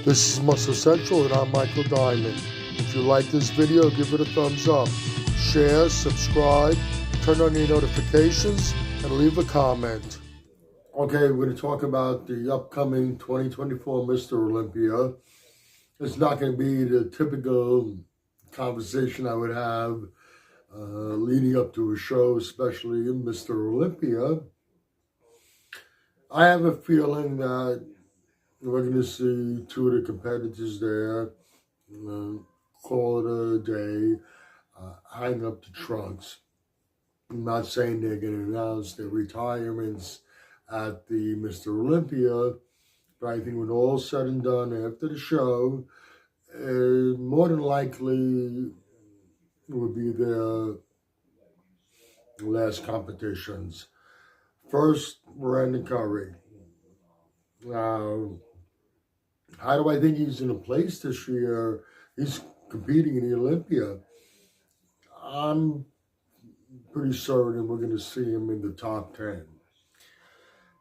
This is Muscle Central and I'm Michael Diamond. If you like this video, give it a thumbs up. Share, subscribe, turn on your notifications, and leave a comment. Okay, we're going to talk about the upcoming 2024 Mr. Olympia. It's not going to be the typical conversation I would have leading up to a show, especially in Mr. Olympia. I have a feeling that we're going to see two of the competitors there, call it a day, hang up the trunks. I'm not saying they're going to announce their retirements at the Mr. Olympia, but I think when all said and done after the show, more than likely it would be their last competitions. First, Brandon Curry. Now, how do I think he's in a place this year? He's competing in the Olympia. I'm pretty certain we're going to see him in the top 10.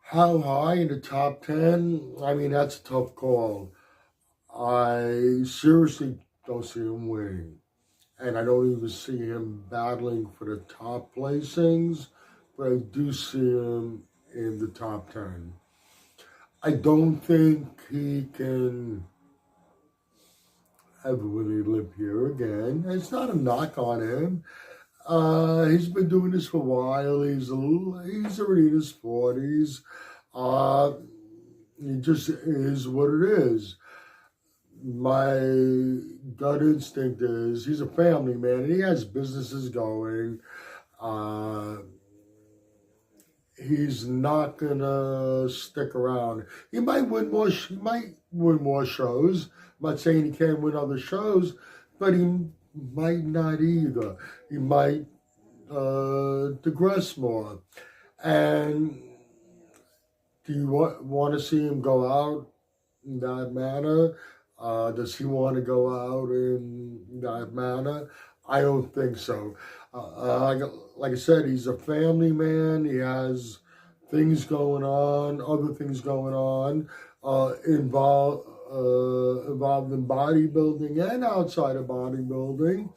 How high in the top 10? I mean, that's a tough call. I seriously don't see him winning. And I don't even see him battling for the top placings, but I do see him in the top 10. I don't think he can ever win the Olympia again. It's not a knock on him. He's been doing this for a while. He's already in his 40s. He just is what it is. My gut instinct is he's a family man and he has businesses going. He's not gonna stick around. He might win more. He might win more shows. I'm not saying he can't win other shows, but he might not either. He might digress more. And do you want to see him go out in that manner? Does he want to go out in that manner? I don't think so. Like I said, he's a family man. He has things going on, other things going on, involved in bodybuilding and outside of bodybuilding.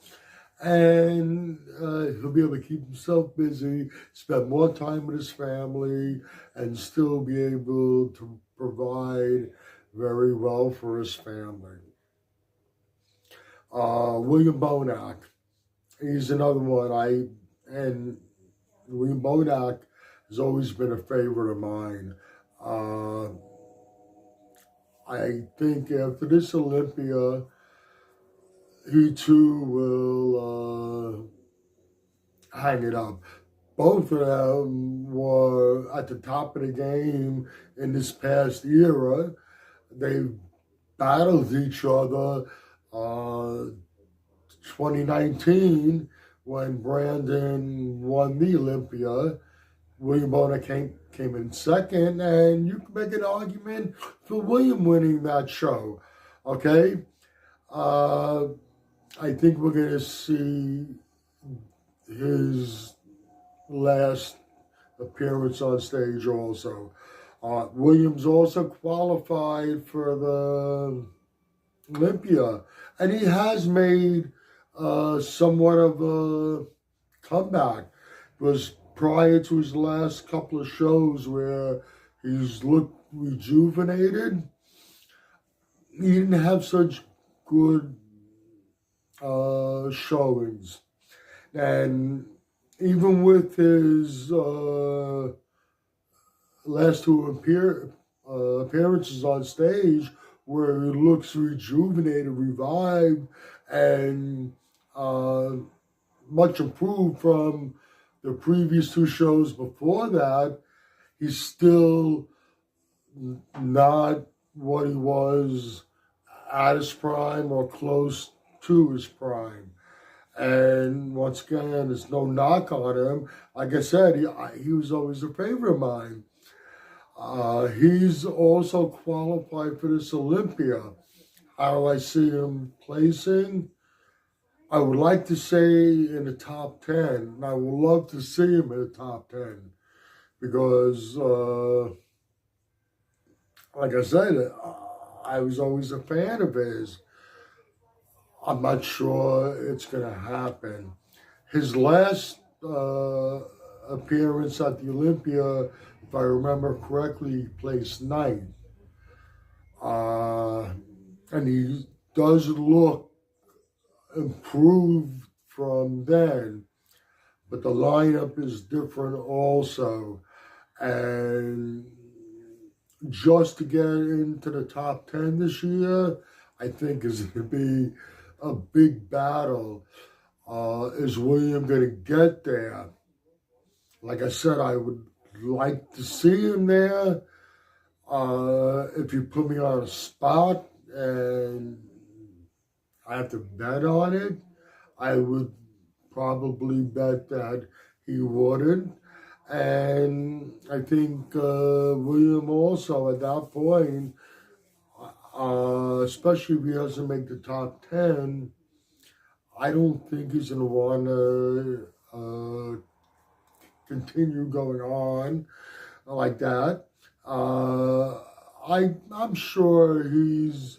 And he'll be able to keep himself busy, spend more time with his family, and still be able to provide very well for his family. William Bonac, he's another one. And William Bonac has always been a favorite of mine. I think after this Olympia, he too will hang it up. Both of them were at the top of the game in this past era. They've battled each other. 2019, when Brandon won the Olympia, William Bonac came in second, and you can make an argument for William winning that show. Okay? I think we're going to see his last appearance on stage also. Williams also qualified for the Olympia, and he has made somewhat of a comeback. It was prior to his last couple of shows where he's looked rejuvenated. He didn't have such good showings. And even with his last two appearances on stage, where he looks rejuvenated, revived, and much improved from the previous two shows before that, he's still not what he was at his prime or close to his prime. And once again, there's no knock on him. Like I said, he was always a favorite of mine. He's also qualified for this Olympia. How do I see him placing? I would like to say in the top 10. And I would love to see him in the top 10 because, like I said, I was always a fan of his. I'm not sure it's going to happen. His last appearance at the Olympia, if I remember correctly, he placed ninth. And he does look improved from then, but the lineup is different also. And just to get into the top 10 this year, I think is going to be a big battle. Is William going to get there? Like I said, I would like to see him there. If you put me on a spot and I have to bet on it, I would probably bet that he wouldn't. And I think William also at that point, especially if he doesn't make the top 10, I don't think he's going to want to continue going on like that. I'm sure he's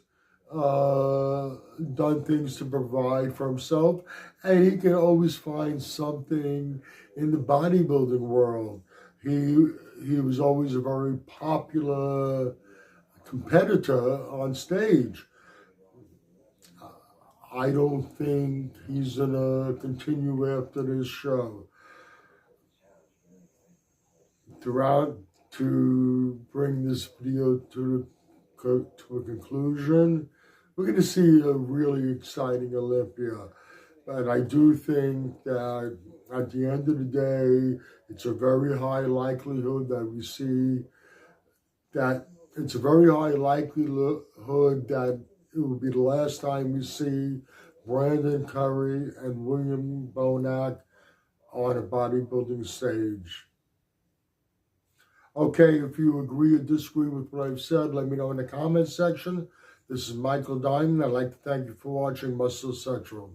done things to provide for himself, and he can always find something in the bodybuilding world. He was always a very popular competitor on stage. I don't think he's gonna continue after this show. To bring this video to a conclusion, we're going to see a really exciting Olympia. But I do think that at the end of the day, it's a very high likelihood that we see that it's a very high likelihood that it will be the last time we see Brandon Curry and William Bonac on a bodybuilding stage. Okay, if you agree or disagree with what I've said, let me know in the comments section. This is Michael Diamond. I'd like to thank you for watching Muscle Central.